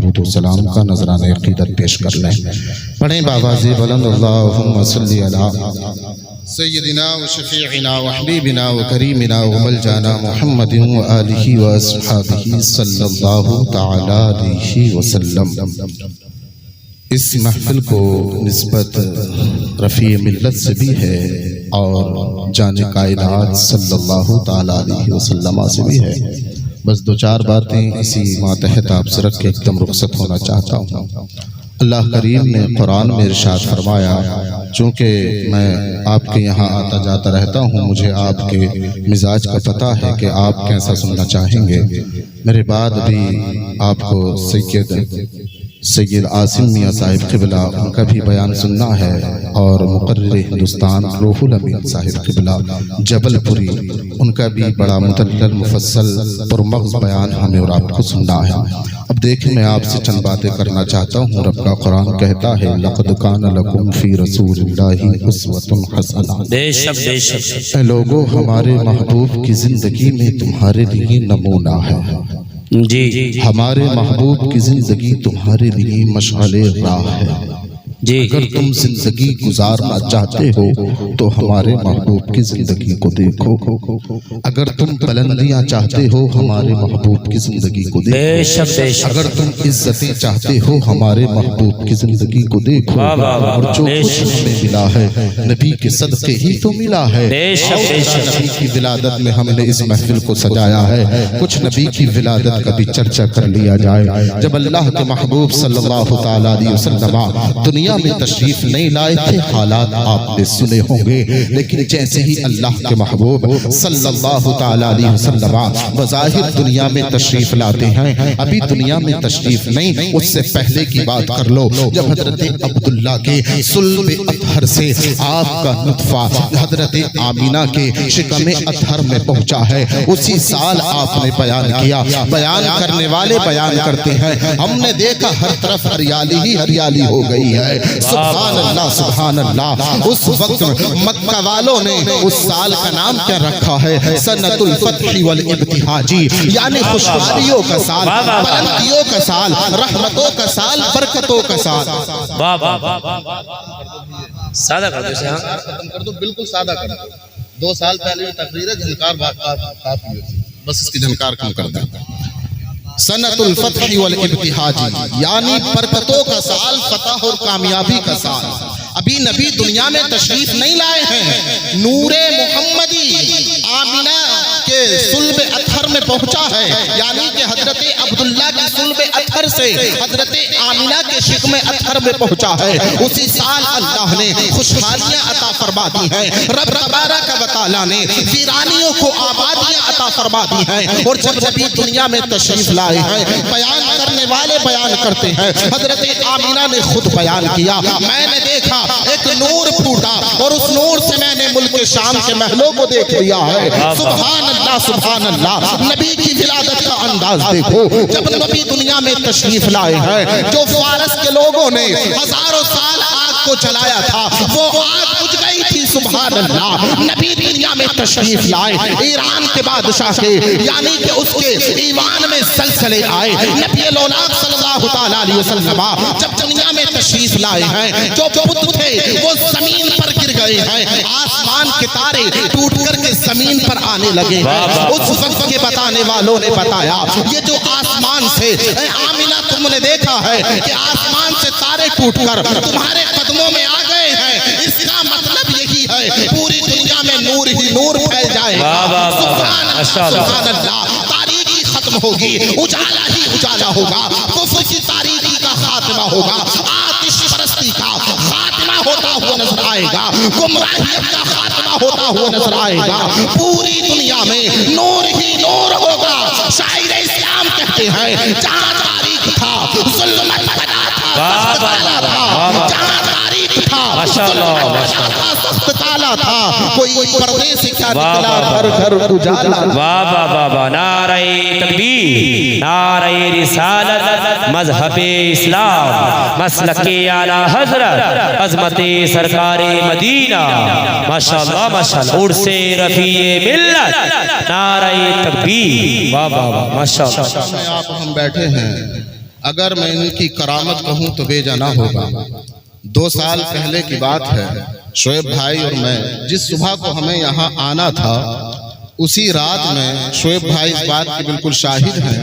درود و سلام کا نذرانہ عقیدت پیش کر لیں۔ پڑھیں بآواز بلند اللہم صلی علی سیدنا و شفیعنا و حبیبنا و کریمنا و ملجانا محمد و آلہ و اصحابہ صلی اللہ تعالی علیہ وسلم۔ اس محفل کو نسبت رفیع ملت سے بھی ہے اور جان کائنات صلی اللہ تعالی علیہ وسلم سے بھی ہے۔ بس دو چار باتیں اسی ماتحت آپ سے رکھ کے ایک دم رخصت ہونا چاہتا ہوں۔ اللہ کریم نے قرآن میں ارشاد فرمایا، چونکہ میں آپ کے یہاں آتا جاتا رہتا ہوں، مجھے آپ کے مزاج کا پتہ ہے کہ آپ کیسا سننا چاہیں گے۔ میرے بعد بھی آپ کو سید عاصم میاں صاحب قبلہ ان کا بھی بیان سننا ہے، اور مقرر ہندوستان روح الامین صاحب قبلہ جبل پوری ان کا بھی بڑا مدلل مفصل پرمغز بیان ہمیں اور آپ کو سننا ہے۔ اب دیکھیں، میں آپ سے چند باتیں کرنا چاہتا ہوں۔ رب کا قرآن کہتا ہے لَقَدْ كَانَ لَكُمْ فِي رَسُولِ اللَّهِ أُسْوَةٌ حَسَنَةٌ۔ بے شک بے شک اے لوگو، ہمارے محبوب کی زندگی میں تمہارے لیے نمونہ ہے۔ جی ہمارے محبوب کی زندگی تمہارے لیے مشعل راہ ہے۔ جی اگر تم زندگی گزارنا چاہتے ہو تو ہمارے محبوب کی زندگی کو دیکھو۔ اگر تم بلندیاں چاہتے ہو ہمارے محبوب کی زندگی کو بے دیکھو۔ شک بے شک اگر تم عزتیں چاہتے ہو ہمارے محبوب کی زندگی کو دیکھو۔ واہ واہ واہ، اور جو بے کچھ شک ہمیں ملا ہے نبی کے صدقے ہی تو ملا ہے۔ بے شک بے شک نبی کی ولادت میں ہم نے اس محفل کو سجایا ہے، کچھ نبی کی ولادت کا بھی چرچا کر لیا جائے۔ جب اللہ کے محبوب صلی اللہ تعالی علیہ وسلم دنیا میں تشریف نہیں لائے تھے، حالات آپ نے سنے ہوں گے، لیکن جیسے ہی اللہ کے محبوب صلی اللہ تعالی علیہ وسلم بظاہر دنیا میں تشریف لاتے ہیں، ابھی دنیا میں تشریف نہیں، اس سے پہلے کی بات کر لو۔ جب حضرت عبداللہ کے صلب اطہر سے آپ کا نطفہ حضرت آمینہ کے شکم اطہر میں پہنچا ہے، اسی سال آپ نے بیان کیا۔ بیان کرنے والے بیان کرتے ہیں، ہم نے دیکھا ہر طرف ہریالی ہی ہریالی ہو گئی ہے۔ سبحان اللہ سبحان اللہ۔ اس وقت مکہ والوں نے اس سال کا نام کیا رکھا ہے؟ سنۃ الفتح والابتہاج، یعنی خوشحالیوں کا سال، بلندیوں کا سال، رحمتوں کا سال، برکتوں کا سال۔ واہ واہ واہ، سادہ کر دو اسے۔ ہاں ختم کر دو، بالکل سادہ کر دو۔ 2 سال پہلے یہ تقریر ہے، جھنکار کافی ہوتی، بس اس کی جھنکار کم کر دیں۔ سنۃ الفتح والابتہاج، یعنی برکتوں کا سال، فتح اور کامیابی کا سال۔ ابھی نبی دنیا میں تشریف نہیں لائے ہیں، نور محمدی آمینہ کے صلب اطہر میں پہنچا ہے، یعنی کہ حضرت عبداللہ کے صلب اطہر سے حضرت آمینہ کے شکم اطہر میں پہنچا ہے۔ اسی سال اللہ نے خوشحالیاں عطا فرما دی ہیں، رب تبارک و تعالیٰ نے ویرانیوں کو آبادیاں عطا فرما دی ہیں۔ اور جب نبی دنیا میں تشریف لائے ہیں، بیان کرنے والے بیان کرتے ہیں، حضرت آمینہ نے خود بیان کیا، میں نے دیکھا ایک نور پھوٹا اور اس نور سے میں نے ملک شام کے محلوں کو دیکھ لیا ہے۔ سبحان اللہ سبحان اللہ۔ نبی کی ولادت کا انداز دیکھو، جب نبی دنیا میں تشریف لائے ہیں، جو فارس کے لوگوں نے ہزاروں سال آگ کو جلایا تھا، وہ آگ بجھ گئی تھی۔ سبحان اللہ۔ نبی دنیا میں تشریف لائے، ایران کے بادشاہ کے، یعنی کہ اس کے ایوان میں سلسلے آئے۔ نبی لولاک صلی اللہ تعالی علیہ وسلم جب دنیا میں تشریف لائے ہیں، جو بت تھے وہ زمین پر گر گئے ہیں، آسمان کے تارے ٹوٹ کر کے زمین پر آنے لگے ہیں۔ اس وقت کے بتانے والوں نے بتایا، یہ جو آسمان سے اے آمینہ تم نے دیکھا ہے کہ آسمان سے تارے ٹوٹ کر تمہارے قدموں میں آ گئے ہیں، اس کا مطلب یہی ہے پوری دنیا میں نور ہی نور پھیل جائے گا۔ سبحان اللہ۔ تاریکی ختم ہوگی، اجالا ہی اجالا ہوگا، کفر کی تاریکی کا خاتمہ ہوگا، آتش پرستی کا خاتمہ ہوتا ہوا نظر آئے گا، گمراہیت کا خاتمہ ہوتا ہوا نظر آئے گا، پوری دنیا میں نور ہی نور ہوگا۔ شاعر اسلام کہتے ہیں، جہاں تاریخ تھا ظلمت پیدا تھا، جہاں تاریخ تھا سخت تالا تھا، کوئی پردے سے کیا نکلا گھر گھر اجالا۔ واہ واہ واہ واہ، نعرہ تکبیر، نعرہ رسالت، مذہب اسلام، مسلک اعلیٰ حضرت، عظمت سرکار مدینہ، ماشاءاللہ ماشاءاللہ، عرس رفیع ملت، نعرہ تکبیر، واہ واہ واہ، ماشاءاللہ۔ آپ ہم بیٹھے ہیں، اگر میں ان کی کرامت کہوں تو بے جانا ہوگا۔ 2 سال پہلے کی بات ہے، شعیب بھائی اور میں جس صبح کو ہمیں یہاں آنا تھا، اسی رات میں شعیب بھائی اس بات کی بالکل شاہد ہیں،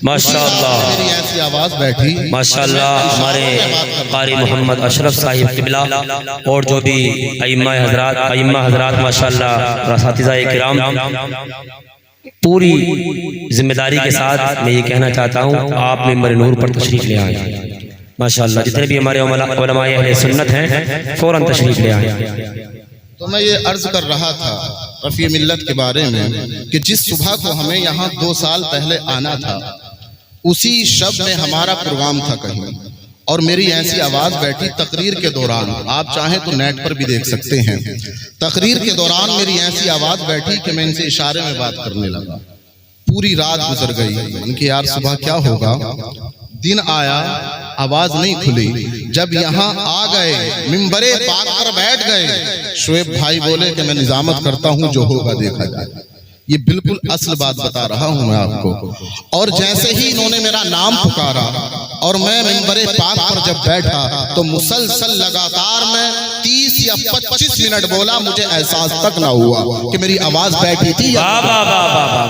ماشاءاللہ میری ایسی آواز بیٹھی، ماشاءاللہ ہمارے قاری محمد اشرف صاحب قبلہ اور جو بھی ائمہ حضرات ماشاءاللہ اور اساتذہ کرام، پوری ذمہ داری کے ساتھ میں یہ کہنا چاہتا ہوں آپ ممبر نور پر تشریف لے آئیں۔ ماشاءاللہ جتنے بھی ہمارے علماء اہل سنت ہیں فوراً تشریف لے آئیں۔ تو میں یہ عرض کر رہا تھا رفیع ملت کے بارے میں کہ جس صبح کو ہمیں یہاں 2 سال پہلے آنا تھا، اسی شب میں ہمارا پروگرام تھا کہیں، اور میری ایسی آواز بیٹھی تقریر کے دوران، آپ چاہیں تو نیٹ پر بھی دیکھ سکتے ہیں، تقریر کے دوران میری ایسی آواز بیٹھی کہ میں ان سے اشارے میں بات کرنے لگا۔ پوری رات گزر گئی، ان کی یار صبح کیا ہوگا، دن آیا آواز نہیں کھلی، جب یہاں آ گئے ممبر پاک پر بیٹھ گئے، شعیب بھائی بولے کہ میں نظامت کرتا ہوں، جو ہوگا دیکھا جائے۔ یہ بالکل اصل بات بتا رہا ہوں میں آپ کو۔ اور جیسے ہی انہوں نے میرا نام پکارا اور میں ممبر پاک پر جب بیٹھا تو مسلسل لگاتار میں 30 یا 25 منٹ بولا، مجھے احساس تک نہ ہوا کہ میری آواز بیٹھی تھی یا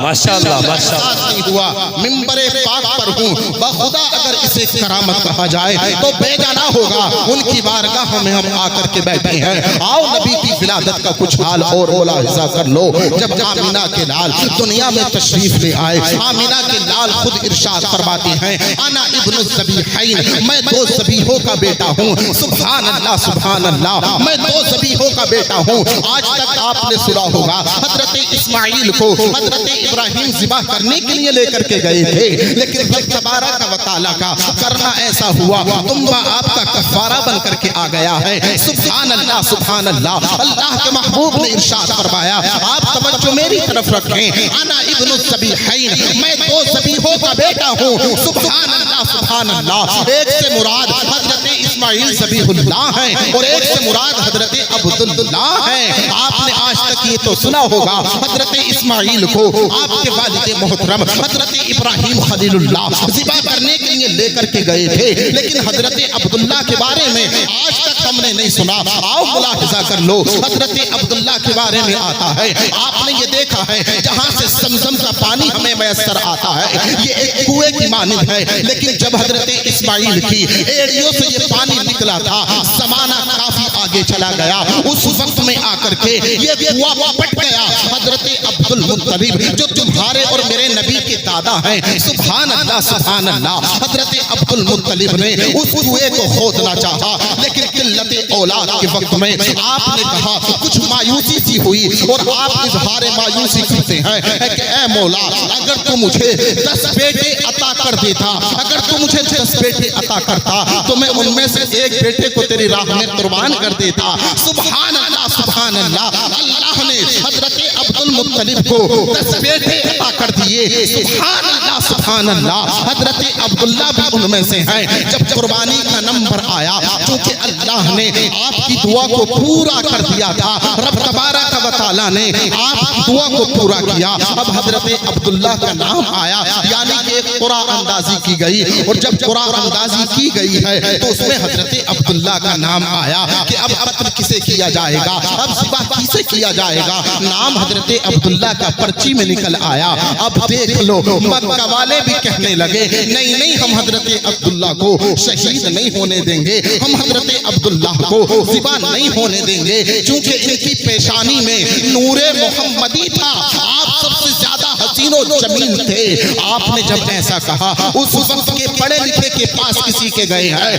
ماشاءاللہ احساس نہیں ہوا۔ ممبر پاک پر ہوں، بخدا اگر اسے کرامت کہا جائے تو بے جانا ہوگا، ان کی بارگاہ میں ہم آ کر کے بیٹھے ہیں۔ آؤ نبی کی ولادت کا کچھ حال اور ملاحظہ کر لو۔ جب آمینہ کے لال دنیا میں تشریف لے آئے، آمینہ کے لال خود ارشاد فرماتے ہیں، انا ابن الذبیحین، میں 2 ذبیحوں کا بیٹا ہوں۔ سبحان اللہ سبحان اللہ، میں 2 ذبیحوں کا بیٹا ہوں۔ آج تک آپ نے سنا ہوگا حضرت اسماعیل کو حضرت ابراہیم ذبح کرنے کے لیے لے کر کے گئے تھے، لیکن رب تبارک و تعالیٰ کا کرنا ایسا ہوا، تمبا آپ کا کفارہ بن کر کے آ گیا ہے۔ سبحان اللہ سبحان اللہ، اللہ کے محبوب نے ارشاد فرمایا، آپ توجہ میری طرف رکھیں، انا ابن الذبیحین، میں 2 ذبیحوں کا بیٹا ہوں۔ سبحان اللہ سبحان اللہ، ایک سے مراد حضرت اسماعیل ذبیح اللہ ہیں اور ایک سے مراد حضرت عبداللہ ہیں۔ آپ نے آج تک یہ تو سنا ہوگا حضرت اسماعیل کو آپ کے والد محترم حضرت ابراہیم خلیل اللہ ذبح کرنے کے لیے لے کر کے گئے تھے، لیکن حضرت عبداللہ کے بارے میں آج تک ہم نے نہیں سنا۔ آؤ ملاحظہ کر لو، حضرت عبداللہ کے بارے میں آتا ہے، آپ نے یہ دیکھا ہے جہاں سے زمزم کا پانی ہمیں میسر آتا ہے، یہ ایک کنویں کی مانند ہے، لیکن جب حضرت اسماعیل کی ایڑیوں سے یہ پانی نکلا تھا، زمانہ کافی آگے چلا گیا، اس وقت میں آ کر کے یہ کنواں پھٹ گیا۔ حضرت عبدالمطلب جو تمہارے اور میرے نبی کے دادا ہیں، سبحان اللہ سبحان اللہ، حضرت عبدالمطلب نے اس کنویں کو کھودنا چاہا، لیکن قلت اولاد کے وقت میں آپ نے کہا، کچھ مایوسی سی ہوئی اور آپ اظہار مایوسی کرتے ہیں کہ اے مولا، اگر تو مجھے 10 بیٹے عطا کر دیتا، اگر تو مجھے 10 بیٹے عطا کرتا تو میں ان میں سے ایک بیٹے کو تیری راہ میں قربان کر دیتا۔ سبحان اللہ سبحان اللہ، اللہ نے حضرت عبدالمطلب کو 10 بیٹے عطا کر دیے۔ سبحان اللہ سبحان اللہ، حضرت عبداللہ بھی ان میں سے ہیں۔ جب قربانی کا نمبر آیا، چونکہ اللہ نے آپ کی دعا کو پورا کر دیا تھا، رب تبارک و تعالیٰ نے آپ کی دعا کو پورا کیا، اب حضرت عبداللہ کا نام آیا، یعنی کہ ایک قرآن اندازی کی گئی، اور جب قرآن اندازی کی گئی ہے تو اس میں حضرت عبداللہ کا نام آیا کہ اب قتل کسے کیا جائے گا، اب ذبح کسے کیا جائے گا۔ نام حضرت عبداللہ کا پرچی میں نکل آیا۔ اب دیکھ لو، مکہ والے بھی کہنے لگے، نہیں نہیں، ہم حضرت عبداللہ کو شہید نہیں ہونے دیں گے، ہم حضرت عبداللہ کو ذبح نہیں ہونے دیں گے، چونکہ ان کی پیشانی میں نور محمدی تھا، آپ سب سے زیادہ حسین و جمیل تھے۔ آپ نے جب ایسا کہا، اس وقت کے پڑھے لکھے کے پاس کسی کے گئے ہیں،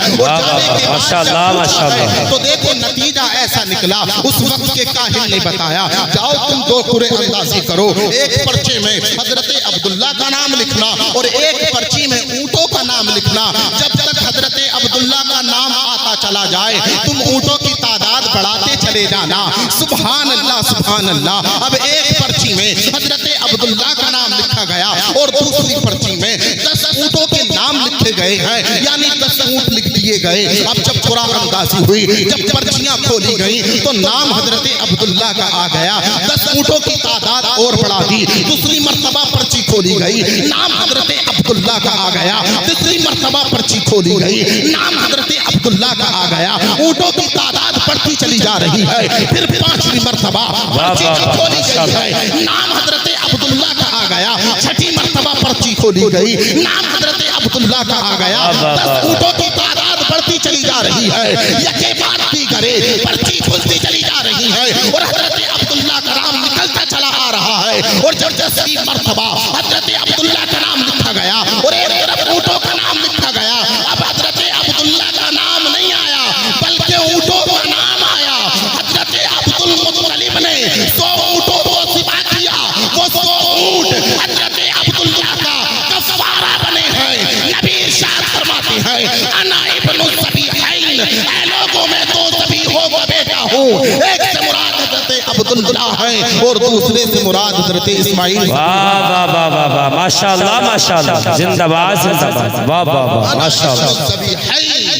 تو دیکھو نتیجہ ایسا نکلا۔ اس وقت کے کاہن نے بتایا، جاؤ تم 2 قرعے اندازی کرو، ایک پرچے میں حضرت عبداللہ کا نام لکھنا اور ایک پرچی میں اونٹوں کا نام لکھنا۔ جب تک حضرت عبداللہ کا نام آتا چلا جائے، تم اونٹوں کی تعداد بڑھاتے چلے جانا۔ سبحان اللہ سبحان اللہ، اب ایک پرچی میں حضرت عبداللہ کا نام لکھا گیا اور دوسری پرچی میں 10 اونٹوں کے نام لکھے لکھے گئے ہیں، یعنی 10 اونٹ لکھ دیے گئے۔ اب جب قرآن اندازی ہوئی، جب پرچیاں کھولی گئیں تو نام حضرت عبداللہ کا آ گیا۔ 10 اونٹوں کی تعداد اور بڑھا دی، دوسری مرتبہ پرچی کھولی گئی، نام حضرت عبداللہ کا آ گیا۔ تیسری مرتبہ پرچی کھولی گئی، نام حضرت عبداللہ کا آ گیا۔ اونٹوں کی تعداد بڑھتی چلی جا رہی ہے۔ پھر 5ویں مرتبہ پرچی کھولی گئی ہے، نام حضرت عبداللہ کا آ گیا۔ 6ٹھی مرتبہ پرچی کھولی گئی، نام حضرت عبداللہ کا آ گیا۔ 10 اونٹوں کی تعداد بڑھتی چلی جا رہی ہے، یکے بعد دیگرے پرچی کھلتی چلی جا رہی ہے، اور حضرت عبداللہ کا نام نکلتا چلا آ رہا ہے۔ اور جب 10ویں مرتبہ حضرت عبداللہ کا نام لکھا گیا اور ایک طرف اونٹوں کا نام لکھا گیا، اب حضرت عبداللہ کا نام نہیں آیا بلکہ اونٹوں کا نام آیا۔ حضرت عبدالمطلب نے 100 اونٹوں کو ذبح کیا، وہ 100 اونٹ حضرت عبداللہ کا کفارہ بنے ہیں۔ نبی ارشاد فرماتے ہیں انا ابن الذبیحین، اے لوگوں میں 2 ذبیحوں کا بیٹا ہوں، ایک سے مراد حضرت عبداللہ ہے اور دوسرے سے مراد حضرت اسماعیل۔ واہ واہ واہ واہ واہ، ماشاءاللہ ماشاءاللہ، زندہ باد زندہ باد، واہ واہ واہ، ماشاءاللہ،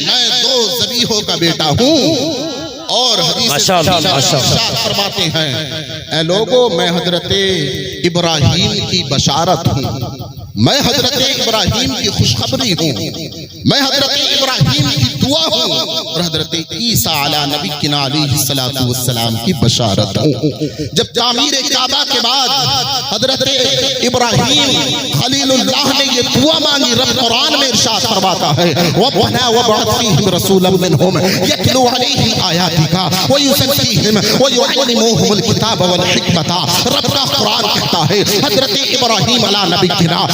میں 2 ذبیحوں کا بیٹا ہوں۔ اور حدیث ارشاد فرماتے ہیں اے لوگو میں حضرت ابراہیم کی بشارت ہوں، میں حضرت ابراہیم کی خوشخبری ہوں، میں حضرت ابراہیم کی دعا ہوں، اور حضرت عیسیٰ علیہ نبینا علیہ السلام کی بشارت ہوں۔ جب تعمیر کعبہ کے بعد حضرت ابراہیم خلیل اللہ نے یہ دعا مانگی، رب قرآن میں ارشاد فرماتا ہے ربنا وابعث فیہم رسولا منہم یتلو علیہم آیاتک ویزکیہم ویعلمہم الکتاب والحکمت۔ رب کا قرآن کہتا ہے حضرت ابراہیم علیہ نبینا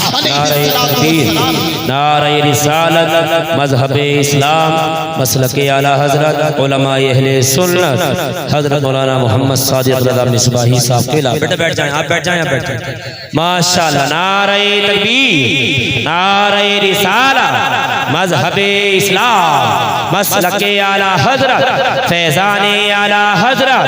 نعرہ رسالت، مذہب اسلام، مسلک اعلی حضرت علماء اہل سنت حضرت مولانا محمد صادق رضا مصباحی صاحب کے علاوہ بیٹا بیٹھ جائیں، آپ بیٹھ جائیں، آپ بیٹھ جائیں، ماشاءاللہ۔ نعرہ تکبیر، نعرہ رسالت، مذہب اسلام، مسلک اعلی حضرت، فیضان اعلی حضرت،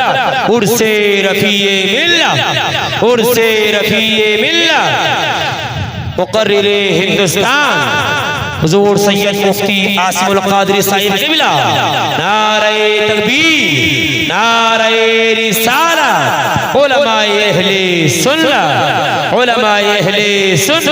عرس رفیع ملت، عرس رفیع ملت، مقرر ہندوستان حضور سید مفتی عاصم القادری صاحب قبلہ، نعرہ تکبیر، نعرہ رسالت، علماء اہل سنت، علماء اہل سنت،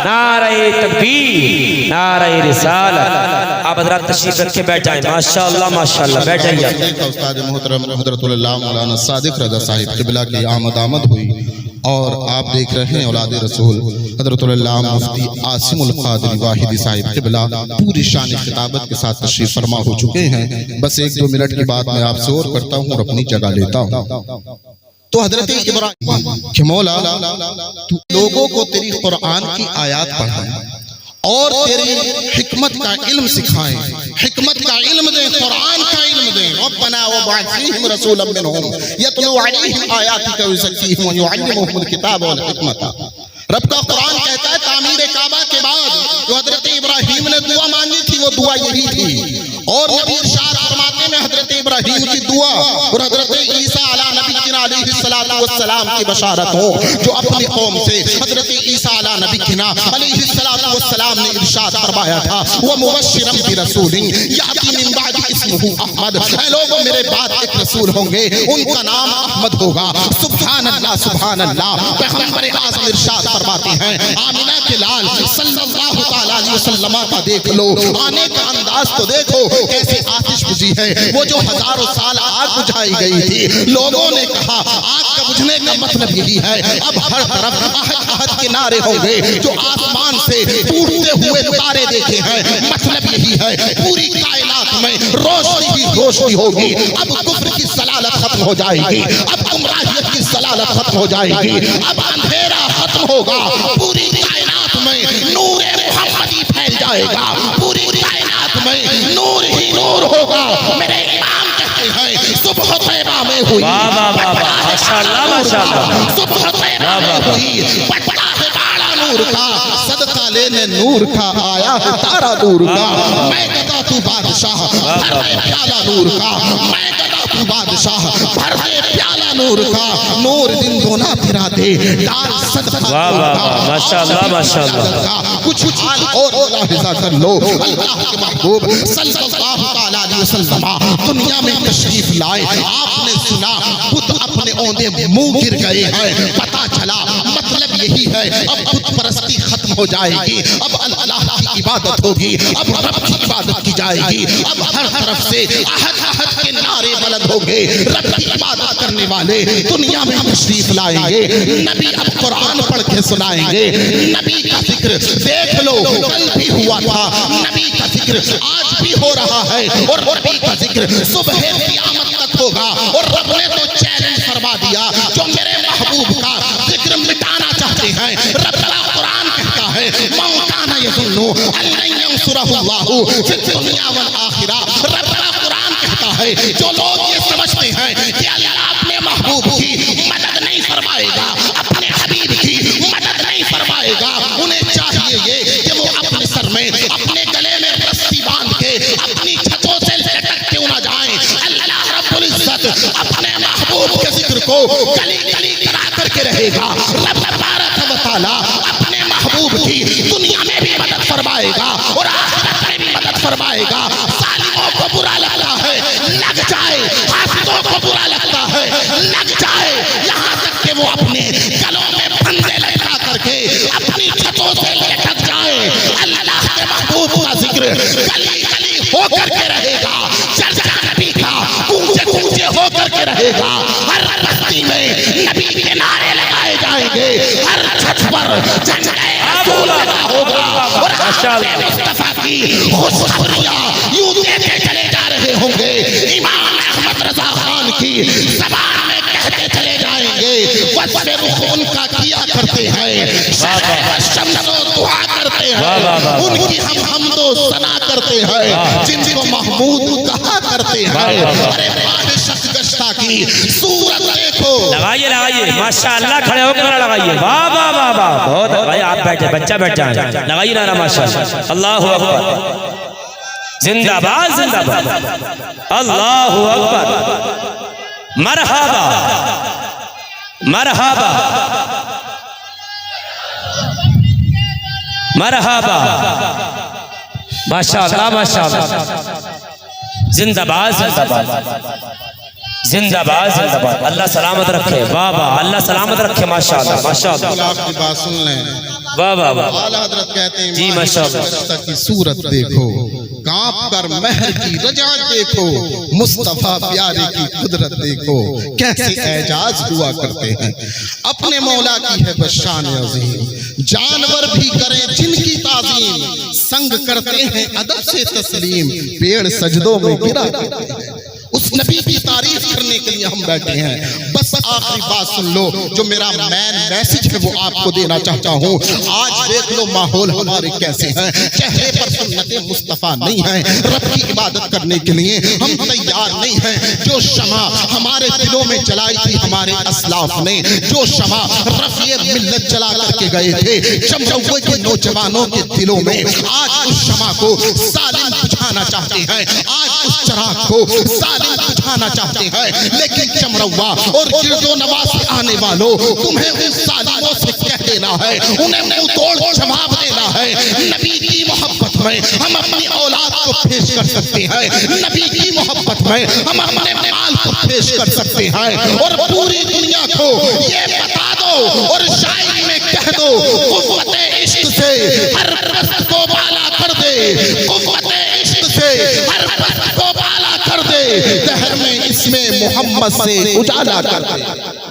نعرہ تکبیر، نعرہ رسالت۔ آپ حضرات تشریف رکھ کے بیٹھ جائیں، ماشاءاللہ ماشاءاللہ، بیٹھ جائیے۔ استاد محترم حضرت اللہ مولانا صادق رضا صاحب قبلہ کی آمد ہوئی، اور آپ دیکھ رہے ہیں اولاد رسول حضرت اللہ مفتی عاصم القادری واحدی صاحب قبلہ پوری شان خطابت کے ساتھ تشریف فرما ہو چکے ہیں۔ بس 1-2 منٹ کی بات میں آپ سے اور کرتا ہوں اور اپنی جگہ لیتا ہوں۔ تو حضرت ابراہیم کہ مولا تو لوگوں کو تیری قرآن کی آیات پڑھائیں اور تیری حکمت کا علم سکھائیں، حکمت کا علم دیں، قرآن کا علم دیں۔ ربنا وابعث فیہم رسولا منہم یتلو علیہم آیاتک ویزکیہم ویعلمہم الکتاب والحکمت۔ رب کا قرآن کہتا ہے تعمیر کعبہ کے بعد جو حضرت ابراہیم نے دعا مانگی تھی وہ دعا یہی تھی، اور نبی ارشاد فرماتے ہیں حضرت ابراہیم کی دعا اور حضرت عیسیٰ علیہ نبینا علیہ السلام کی بشارت ہو، جو اپنی قوم سے حضرت عیسیٰ علیہ نبینا علیہ السلام نے ارشاد فرمایا تھا وَمُبَشِّرًا بِرَسُولٍ یَأْتِی مِن بَعْدِی اسْمُهُ احمد۔ اے لوگوں میرے بعد ایک رسول ہوں گے، ان کا نام احمد ہوگا۔ سبحان اللہ سبحان اللہ۔ پیغمبر اعظم ارشاد فرماتے ہیں آمینہ کے لال صلی اللہ تعالیٰ علیہ وسلم کا دیکھ لو، آنے کا انداز تو دیکھو کیسے آتش بجھی ہے، وہ جو ہزاروں سال آگ بجھائی گئی تھی۔ لوگوں نے کہا آگ کا بجھنے کا مطلب یہی ہے اب ہر طرف احد کے نعرے ہوں گے، جو آسمان سے ٹوٹتے ہوئے تارے دیکھے ہیں، مطلب یہی ہے پوری کائنات میں روشنی ہی روشنی ہوگی۔ اب کفر کی ضلالت ختم ہو جائے گی، اب گمراہیت کی ضلالت ختم ہو جائے گی، اب اندھیرا ختم ہوگا، پوری کائنات میں نور محمدی پھیل جائے گا، پوری کائنات میں نور ہی نور ہوگا۔ میرے امام کہتے ہیں صبح طیبہ میں ہوئی، ماشاءاللہ ماشاءاللہ، صبح طیبہ میں ہوئی پٹا ہے باڑا نور کا، صدقہ لینے نور کا آیا ہے تارا دور کا۔ میں کہتا تو بادشاہ بھر دے پیالہ نور کا، میں گدا تو بادشاہ بھر دے پیالہ نور کا، نور دن دونا پھرا دے ڈال صدقہ واہ واہ واہ، ماشاءاللہ ماشاءاللہ۔ کچھ حال اور ملاحظہ کر لو، اللہ کے محبوب صلی اللہ علیہ وسلم دنیا میں تشریف لائے، آپ نے سنا بت اپنے اوندے منہ گر گئے ہیں، پتا چلا مطلب یہی ہے اب بت پرستی ختم ہو جائے گی، اب اللہ کی عبادت ہوگی، اب رب کی عبادت کی جائے گی، اب ہر طرف سے احد احد کے نعرے بلند ہوں گے، رب کی عبادت کرنے والے دنیا میں تشریف لائیں گے، نبی اب قرآن پڑھ کے سنائیں گے، نبی کا ذکر دیکھ لو کل بھی ہوا تھا، نبی کا ذکر آج بھی ہو رہا ہے، اور نبی کا ذکر صبح قیامت تک ہوگا، اور رب نے تو چیلنج فرما دیا جو میرے محبوب کا ذکر مٹانا چاہتے ہیں، رب کا قرآن کہتا ہے مَن کَانَ يَظُنُّ أَن لَّن يَنصُرَهُ اللَّهُ فِي الدُّنْيَا وَالْآخِرَةِ، رب کا قرآن کہتا ہے جو لوگ یہ سمجھتے ہیں کہ اللہ اپنے محبوب کی مدد نہیں فرمائے گا، اپنے حبیب کی مدد نہیں فرمائے گا، انہیں چاہیے یہ کہ وہ اپنے سر میں اپنے گلے میں رسی باندھ کے اپنی چھتوں سے لٹک کیوں نہ جائیں، اللہ رب العزت اپنے محبوب کے ذکر کو گلی گلی کرا کر کے رہے گا، رب تبارک و تعالی اپنے محبوب کی دنیا میں بھی مدد فرمائے گا اور آخرت میں بھی مدد فرمائے گا، ظالموں کو برا لگتا ہے لگ جائے، حاسدوں کو برا لگتا ہے لگ جائے، یہاں تک کہ وہ اپنے گلوں میں پھندے لٹکا کر کے اپنی چھتوں سے لٹک جائے، اللہ کے محبوب کا ذکر گلی گلی ہو کر کے رہے گا، چرچا نبی کا گونجے گونجے ہو کر کے رہے گا، ہر بستی میں نبی کے نعرے لگائے جائیں گے، ہر چھت پر جھنڈے رسول لگا ہوگا، اور آپ مصطفیٰ کی خوشخبریاں یوں دیتے چلے جا رہے ہوں گے، امام احمد رضا خان کی زبان میں کہتے چلے جائیں گے، وصف رخ ان کا کیا کرتے ہیں، شرح شمس و دعا کرتے ہیں، ان کی ہم حمد و ثنا کرتے ہیں، جن کو محمود کہا کرتے ہیں، ارے بادشاہ گشتہ کی صورت دیکھو، لگائیے لگائیے ماشاءاللہ، کھڑے ہو کے نعرہ لگائیے، واہ واہ واہ واہ، بہت بھائی آپ بیٹھے، بچہ بیٹھ جائیں، لگائیے نعرہ ماشاءاللہ، اللہ اکبر، زندہ باد زندہ باد، اللہ اکبر، مرحبا مرحبا مرحبا، ماشاءاللہ ماشاءاللہ، زندہ باد زندہ باد، زندہ باد زندہ باد، اللہ سلامت رکھے، واہ واہ، اللہ سلامت رکھے، ماشاءاللہ ماشاءاللہ، آپ کی بات سن لیں، واہ واہ واہ، اعلی حضرت کہتے ہیں جی ماشاءاللہ، کی صورت دیکھو، کانپ کر مہر کی رجعت دیکھو، مصطفیٰ پیارے کی قدرت دیکھو، کیسے اعجاز ہوا کرتے ہیں، اپنے مولا کی ہے بس شان عظیم، جانور بھی کریں جن کی تعظیم، سنگ کرتے ہیں ادب سے تسلیم، پیڑ سجدوں میں گرا کرتے ہیں، اس نبی کی تعریف کرنے کے لیے ہم بیٹھے ہیں، بس آخری بات سن لو جو میرا مین میسج ہے وہ آپ کو دینا چاہتا ہوں، آج دیکھ لو ماحول ہمارے کیسے ہیں، چہرے پر سنت مصطفیٰ نہیں ہیں، رب کی عبادت کرنے کے لیے ہم تیار نہیں ہیں، جو شمع ہمارے دلوں میں جلائی تھی ہمارے اسلاف نے، جو شمع رفیع ملت جلا کر کے گئے تھے چمروے کے نوجوانوں کے دلوں میں، آج اس شمع کو ظالم بجھانا چاہتے ہیں، آج اس چراغ کو ظالم بجھانا چاہتے ہیں، لیکن چمروا اور گرد و نواز سے آنے والوں تمہیں ان ظالموں سے کہہ دینا ہے، انہیں منہ توڑ جواب دینا ہے، نبی کی محبت میں ہم اپنی اولاد کو پیش کر سکتے ہیں، نبی کی محبت میں ہم اپنے مال کو پیش کر سکتے ہیں، اور پوری دنیا کو یہ بتا دو اور شاعری میں کہہ دو، قوت عشق سے ہر پست کو بالا کر دے، قوت عشق سے ہر پست کو بالا کر دے، دہر میں اس میں محمد سے اجالا کر دے،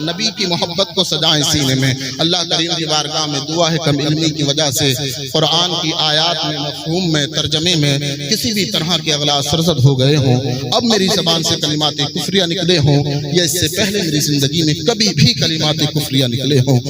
نبی کی محبت کو سجائیں سینے میں، اللہ کریم کی بارگاہ میں دعا ہے کم علمی کی وجہ سے قرآن کی آیات میں مفہوم میں ترجمے میں کسی بھی طرح کے اغلاط سرزد ہو گئے ہوں، اب میری زبان سے کلمات کفریہ نکلے ہوں یا اس سے پہلے میری زندگی میں کبھی بھی کلمات کفریہ نکلے ہوں،